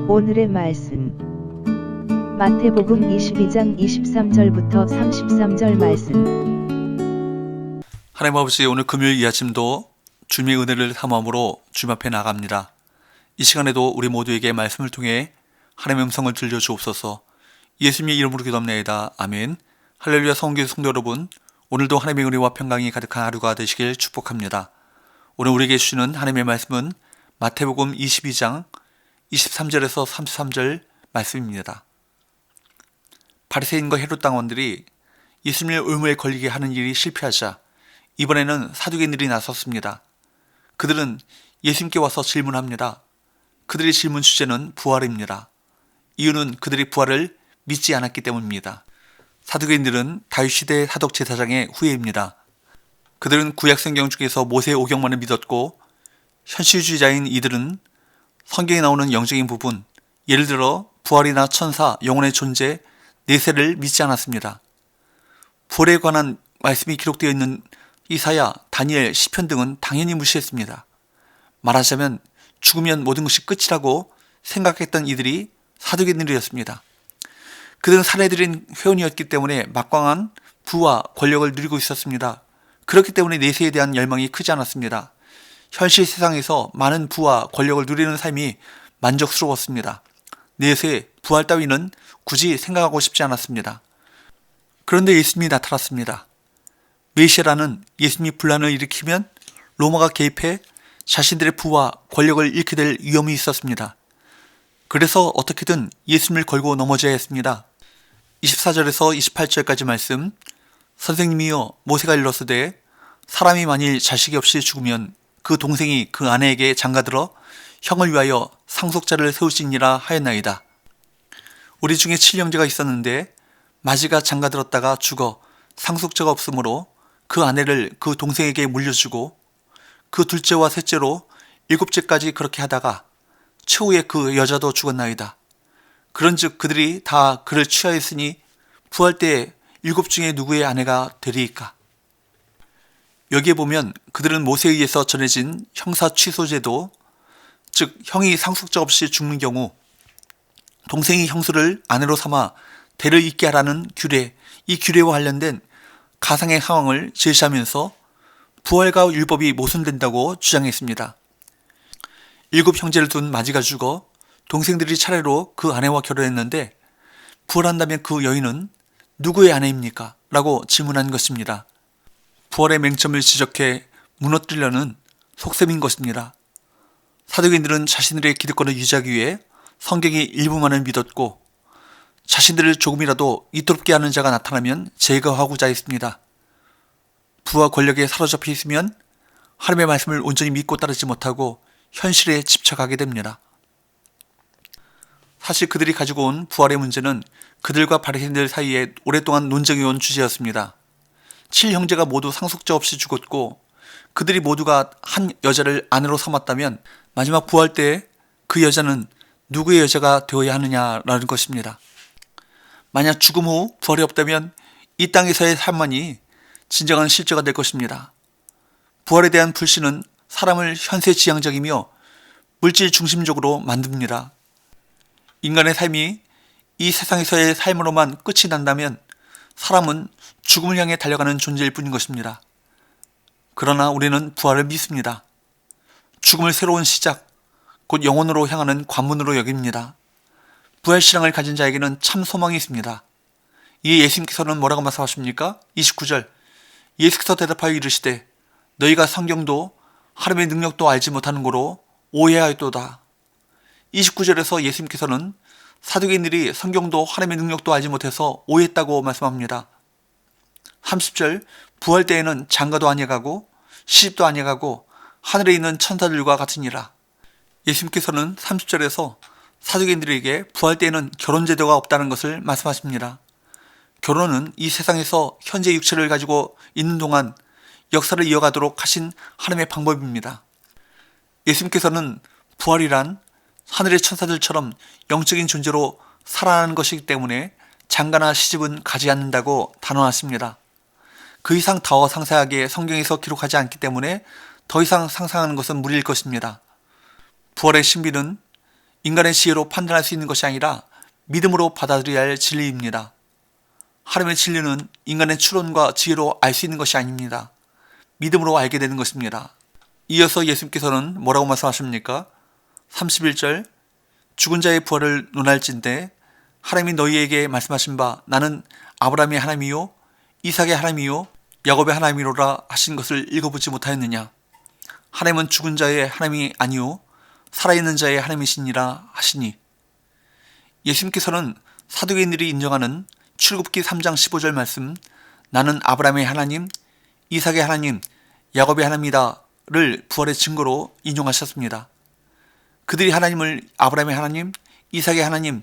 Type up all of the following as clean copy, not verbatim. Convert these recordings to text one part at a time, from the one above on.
오늘의 말씀 마태복음 22장 23절부터 33절 말씀. 하나님 아버지, 오늘 금요일 이 아침도 주님의 은혜를 삼함으로 주님 앞에 나갑니다. 이 시간에도 우리 모두에게 말씀을 통해 하나님의 음성을 들려주옵소서. 예수님의 이름으로 기도합니다. 아멘. 할렐루야. 성교 성도 여러분, 오늘도 하나님의 은혜와 평강이 가득한 하루가 되시길 축복합니다. 오늘 우리에게 주시는 하나님의 말씀은 마태복음 22장 23절에서 33절 말씀입니다. 바리새인과 헤롯 당원들이 예수님을 의무에 걸리게 하는 일이 실패하자 이번에는 사두개인들이 나섰습니다. 그들은 예수님께 와서 질문합니다. 그들의 질문 주제는 부활입니다. 이유는 그들이 부활을 믿지 않았기 때문입니다. 사두개인들은 다윗 시대의 사독 제사장의 후예입니다. 그들은 구약 성경 중에서 모세의 오경만을 믿었고, 현실주의자인 이들은 성경에 나오는 영적인 부분, 예를 들어 부활이나 천사, 영혼의 존재, 내세를 믿지 않았습니다. 부활에 관한 말씀이 기록되어 있는 이사야, 다니엘, 시편 등은 당연히 무시했습니다. 말하자면 죽으면 모든 것이 끝이라고 생각했던 이들이 사두개인들이었습니다. 그들은 사내들인 회원이었기 때문에 막강한 부와 권력을 누리고 있었습니다. 그렇기 때문에 내세에 대한 열망이 크지 않았습니다. 현실 세상에서 많은 부와 권력을 누리는 삶이 만족스러웠습니다. 내세, 부활 따위는 굳이 생각하고 싶지 않았습니다. 그런데 예수님이 나타났습니다. 메시아라는 예수님이 분란을 일으키면 로마가 개입해 자신들의 부와 권력을 잃게 될 위험이 있었습니다. 그래서 어떻게든 예수님을 걸고 넘어져야 했습니다. 24절에서 28절까지 말씀. 선생님이여, 모세가 일렀으되 사람이 만일 자식이 없이 죽으면 그 동생이 그 아내에게 장가들어 형을 위하여 상속자를 세우시니라 하였나이다. 우리 중에 7형제가 있었는데 마지가 장가들었다가 죽어 상속자가 없으므로 그 아내를 그 동생에게 물려주고 그 둘째와 셋째로 7째까지 그렇게 하다가 최후에 그 여자도 죽었나이다. 그런즉 그들이 다 그를 취하였으니 부활 때에 7 중에 누구의 아내가 되리이까? 여기에 보면 그들은 모세에 의해서 전해진 형사 취소제도, 즉 형이 상속자 없이 죽는 경우 동생이 형수를 아내로 삼아 대를 잇게 하라는 규례, 이 규례와 관련된 가상의 상황을 제시하면서 부활과 율법이 모순된다고 주장했습니다. 7 형제를 둔 마지가 죽어 동생들이 차례로 그 아내와 결혼했는데 부활한다면 그 여인은 누구의 아내입니까? 라고 질문한 것입니다. 부활의 맹점을 지적해 무너뜨리려는 속셈인 것입니다. 사두개인들은 자신들의 기득권을 유지하기 위해 성경의 일부만을 믿었고, 자신들을 조금이라도 이토롭게 하는 자가 나타나면 제거하고자 했습니다. 부와 권력에 사로잡혀 있으면 하나님의 말씀을 온전히 믿고 따르지 못하고 현실에 집착하게 됩니다. 사실 그들이 가지고 온 부활의 문제는 그들과 바리새인들 사이에 오랫동안 논쟁이 온 주제였습니다. 7형제가 모두 상속자 없이 죽었고 그들이 모두가 한 여자를 아내로 삼았다면 마지막 부활 때에 그 여자는 누구의 여자가 되어야 하느냐라는 것입니다. 만약 죽음 후 부활이 없다면 이 땅에서의 삶만이 진정한 실제가 될 것입니다. 부활에 대한 불신은 사람을 현세지향적이며 물질 중심적으로 만듭니다. 인간의 삶이 이 세상에서의 삶으로만 끝이 난다면 사람은 죽음을 향해 달려가는 존재일 뿐인 것입니다. 그러나 우리는 부활을 믿습니다. 죽음을 새로운 시작, 곧 영혼으로 향하는 관문으로 여깁니다. 부활신앙을 가진 자에게는 참 소망이 있습니다. 이에 예수님께서는 뭐라고 말씀하십니까? 29절. 예수께서 대답하여 이르시되 너희가 성경도 하나님의 능력도 알지 못하는 고로 오해하였도다. 29절에서 예수님께서는 사두개인들이 성경도 하나님의 능력도 알지 못해서 오해했다고 말씀합니다. 30절. 부활 때에는 장가도 아니하고 시집도 아니하고 하늘에 있는 천사들과 같으니라. 예수님께서는 30절에서 사두개인들에게 부활 때에는 결혼 제도가 없다는 것을 말씀하십니다. 결혼은 이 세상에서 현재 육체를 가지고 있는 동안 역사를 이어가도록 하신 하나님의 방법입니다. 예수님께서는 부활이란 하늘의 천사들처럼 영적인 존재로 살아나는 것이기 때문에 장가나 시집은 가지 않는다고 단언하십니다. 그 이상 더 상세하게 성경에서 기록하지 않기 때문에 더 이상 상상하는 것은 무리일 것입니다. 부활의 신비는 인간의 지혜로 판단할 수 있는 것이 아니라 믿음으로 받아들여야 할 진리입니다. 하나님의 진리는 인간의 추론과 지혜로 알 수 있는 것이 아닙니다. 믿음으로 알게 되는 것입니다. 이어서 예수님께서는 뭐라고 말씀하십니까? 31절 죽은 자의 부활을 논할진대 하나님이 너희에게 말씀하신 바 나는 아브라함의 하나님이요 이삭의 하나님이요 야곱의 하나님이로라 하신 것을 읽어보지 못하였느냐. 하나님은 죽은 자의 하나님이 아니요 살아있는 자의 하나님이시니라 하시니. 예수님께서는 사두개인들이 인정하는 출애굽기 3장 15절 말씀 나는 아브라함의 하나님, 이삭의 하나님, 야곱의 하나님이다를 부활의 증거로 인용하셨습니다. 그들이 하나님을 아브라함의 하나님, 이삭의 하나님,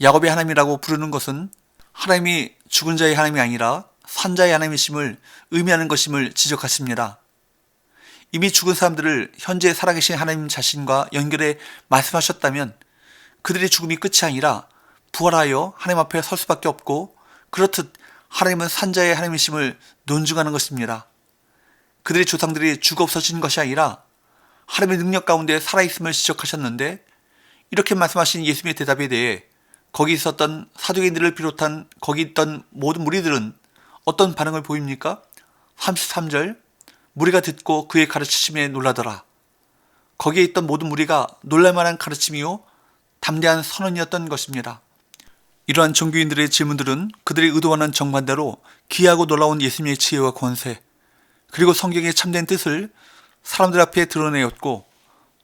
야곱의 하나님이라고 부르는 것은 하나님이 죽은 자의 하나님이 아니라 산자의 하나님이심을 의미하는 것임을 지적하십니다. 이미 죽은 사람들을 현재 살아계신 하나님 자신과 연결해 말씀하셨다면 그들의 죽음이 끝이 아니라 부활하여 하나님 앞에 설 수밖에 없고 그렇듯 하나님은 산자의 하나님이심을 논증하는 것입니다. 그들의 조상들이 죽어 없어진 것이 아니라 하나님의 능력 가운데 살아있음을 지적하셨는데 이렇게 말씀하신 예수님의 대답에 대해 거기 있었던 사두개인들을 비롯한 거기 있던 모든 무리들은 어떤 반응을 보입니까? 33절 무리가 듣고 그의 가르치심에 놀라더라. 거기에 있던 모든 무리가 놀랄만한 가르침이요 담대한 선언이었던 것입니다. 이러한 종교인들의 질문들은 그들이 의도하는 정반대로 기이하고 놀라운 예수님의 지혜와 권세 그리고 성경의 참된 뜻을 사람들 앞에 드러내었고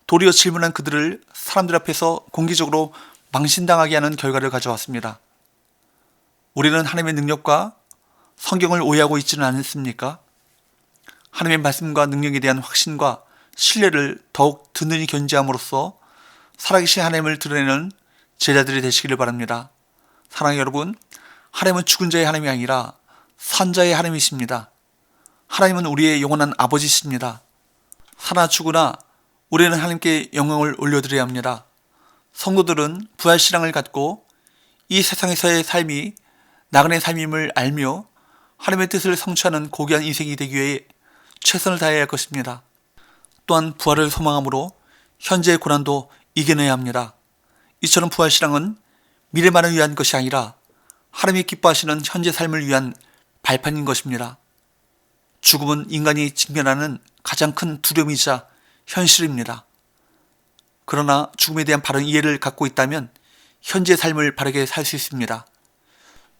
도리어 질문한 그들을 사람들 앞에서 공개적으로 망신당하게 하는 결과를 가져왔습니다. 우리는 하나님의 능력과 성경을 오해하고 있지는 않습니까? 하나님의 말씀과 능력에 대한 확신과 신뢰를 더욱 든든히 견지함으로써 살아계신 하나님을 드러내는 제자들이 되시기를 바랍니다. 사랑하는 여러분, 하나님은 죽은 자의 하나님이 아니라 산자의 하나님이십니다. 하나님은 우리의 영원한 아버지십니다. 사나 죽으나 우리는 하나님께 영광을 올려드려야 합니다. 성도들은 부활신앙을 갖고 이 세상에서의 삶이 나그네 삶임을 알며 하나님의 뜻을 성취하는 고귀한 인생이 되기 위해 최선을 다해야 할 것입니다. 또한 부활을 소망함으로 현재의 고난도 이겨내야 합니다. 이처럼 부활신앙은 미래만을 위한 것이 아니라 하나님이 기뻐하시는 현재 삶을 위한 발판인 것입니다. 죽음은 인간이 직면하는 가장 큰 두려움이자 현실입니다. 그러나 죽음에 대한 바른 이해를 갖고 있다면 현재 삶을 바르게 살 수 있습니다.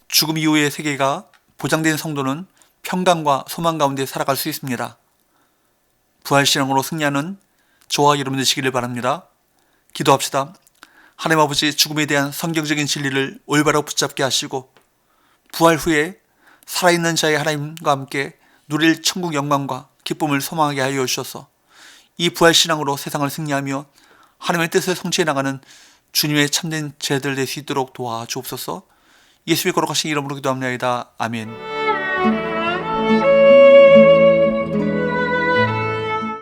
죽음 이후의 세계가 보장된 성도는 평강과 소망 가운데 살아갈 수 있습니다. 부활신앙으로 승리하는 저와 여러분 되시기를 바랍니다. 기도합시다. 하나님 아버지 죽음에 대한 성경적인 진리를 올바로 붙잡게 하시고 부활 후에 살아있는 자의 하나님과 함께 누릴 천국 영광과 기쁨을 소망하게 하여 주셔서 이 부활신앙으로 세상을 승리하며 하나님의 뜻을 성취해 나가는 주님의 참된 제자들 될 수 있도록 도와주옵소서. 예수의 거룩하신 이름으로 기도합니다. 아멘.